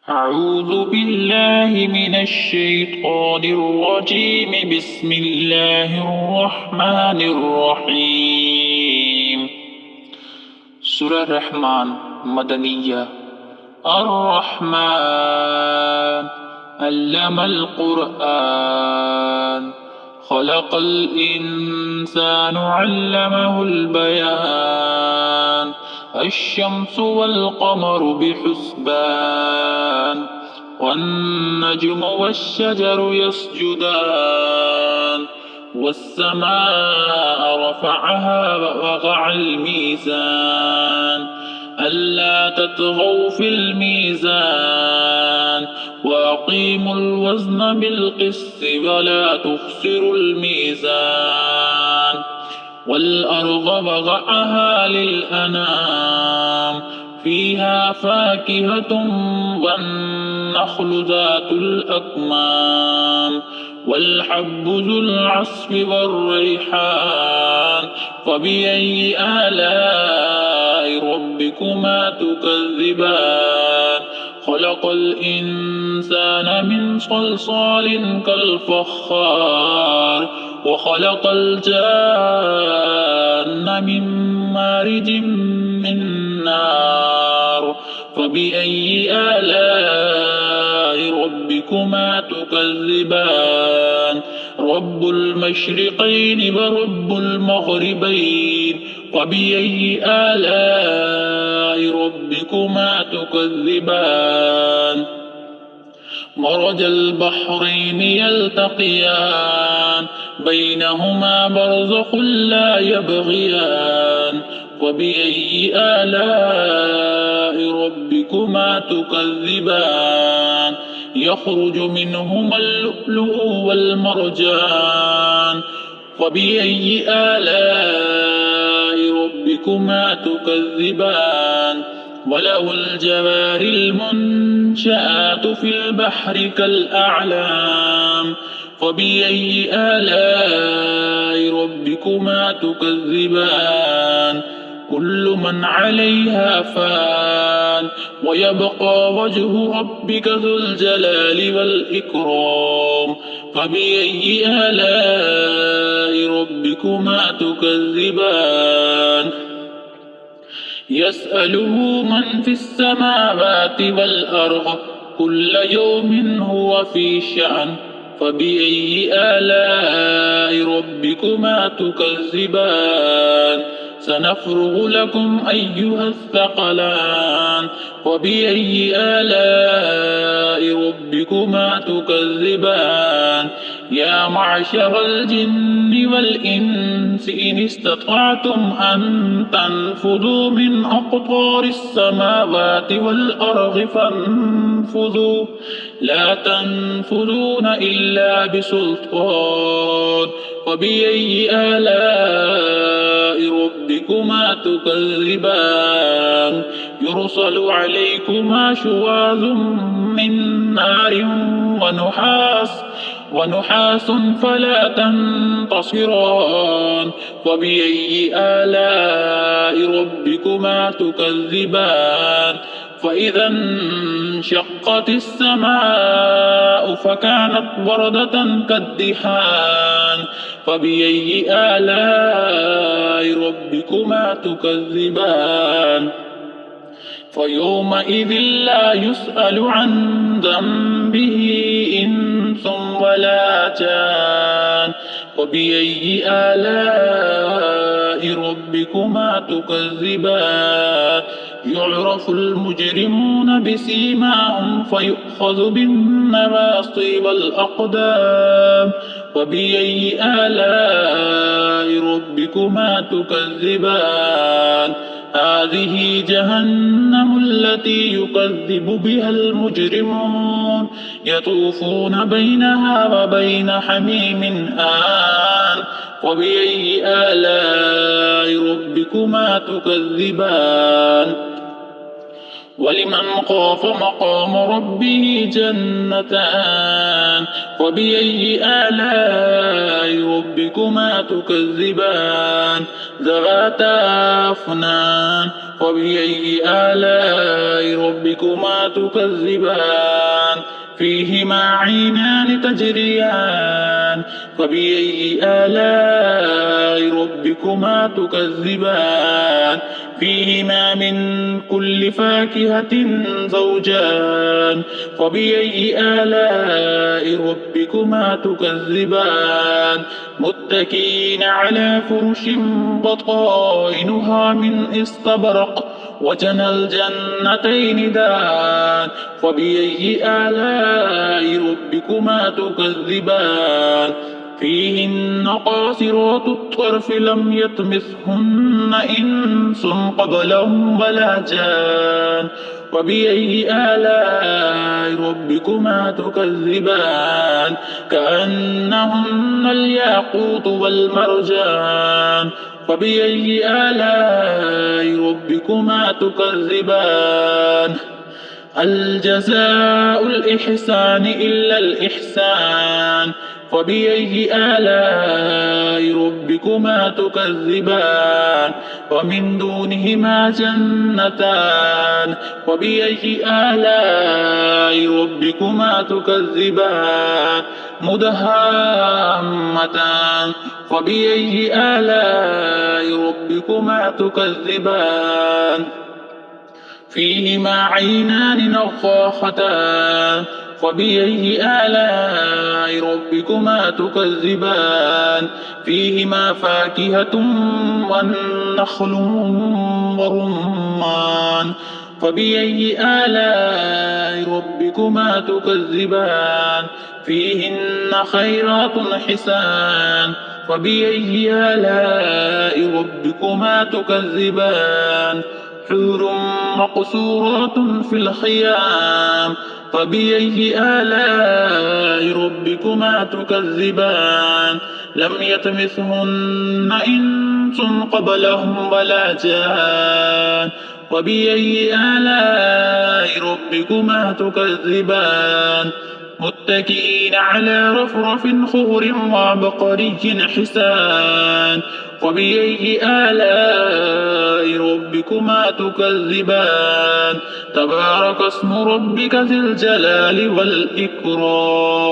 أعوذ بالله من الشيطان الرجيم. بسم الله الرحمن الرحيم. سورة الرحمن مدنية. الرحمن علم القرآن خلق الإنسان علمه البيان. الشمس والقمر بحسبان والنجم والشجر يسجدان والسماء رفعها ووضع الميزان ألا تطغوا في الميزان وأقيموا الوزن بالقسط ولا تخسروا الميزان. والأرض وضعها للأنام فيها فاكهة والنخل ذات الأكمام والحب ذو العصف والريحان. فبأي آلاء ربكما تكذبان؟ خلق الإنسان من صلصال كالفخار وخلق الجان من مارج من نار. فبأي آلاء ربكما تكذبان؟ رب المشرقين ورب المغربين. فبأي آلاء ربكما تكذبان؟ مرج البحرين يلتقيان بينهما برزخ لا يبغيان. وبأي آلاء ربكما تكذبان؟ يخرج منهما اللؤلؤ والمرجان. وبأي آلاء ربكما تكذبان؟ وله الجوار المنشآت في البحر كالأعلام. فبأي آلاء ربكما تكذبان؟ كل من عليها فان ويبقى وجه ربك ذو الجلال والإكرام. فبأي آلاء ربكما تكذبان؟ يسأله من في السماوات والأرض كل يوم هو في شأن. فبأي آلاء ربكما تكذبان؟ سنفرغ لكم أيها الثقلان. وبأي آلاء ربكما تكذبان؟ يا معشر الجن والإنس إن استطعتم أن تنفذوا من أقطار السماوات والأرض فانفذوا لا تنفذون إلا بسلطان. وبأي آلاء ربكما تكذبان؟ يرسل عليكما شواظ من نار ونحاس فلا تنتصران. وبأي آلاء ربكما تكذبان؟ فإذا انشقت السماء فكانت وردة كالدحان. فبأي آلاء ربكما تكذبان؟ فيومئذ لا يسأل عن ذنبه إنس ولا جان. وبأي آلاء ربكما تكذبان؟ يعرف المجرمون بسيماهم فيؤخذ بالنواصي والأقدام. وبأي آلاء ربكما تكذبان؟ هذه جهنم التي يكذب بها المجرمون يطوفون بينها وبين حميم آن. وبأي آلاء ربكما تكذبان؟ ولمن خاف مقام ربه جنتان. وبأي آلاء ربكما تكذبان؟ ذواتا أفنان. فبأي آلاء ربكما تكذبان فيهما عينان تجريان فبأي آلاء ربكما تكذبان فيهما من كل فاكهة زوجان فبأي آلاء ربكما تكذبان متكئين على فرش بطائنها من استبرق وجنى الجنتين دان فبأي آلاء ربكما تكذبان فيهن قاصرات الطرف لم يطمثهن إنس قبلهم ولا جان فبأي آلاء ربكما تكذبان كأنهن الياقوت والمرجان فبأي آلاء ربكما تكذبان هل جزاء الإحسان إلا الإحسان فبأي آلاء ربكما تكذبان ومن دونهما جنتان فبأي آلاء ربكما تكذبان مدهامتان فبأي آلاء ربكما تكذبان فيهما عينان نضاختان فبأي آلاء ربكما تكذبان فيهما فاكهة والنخل والرمان فبأي آلاء ربكما تكذبان فيهن خيرات حسان فبأي آلاء ربكما تكذبان حور مقصورات في الخيام فبأي آلاء ربكما تكذبان لم يطمثهن إنس قبلهم ولا جان فبأي آلاء ربكما تكذبان متكئين على رفرف خضر وعبقري حسان فبأي آلاء ربكما تكذبان تبارك اسم ربك ذي الجلال والإكرام.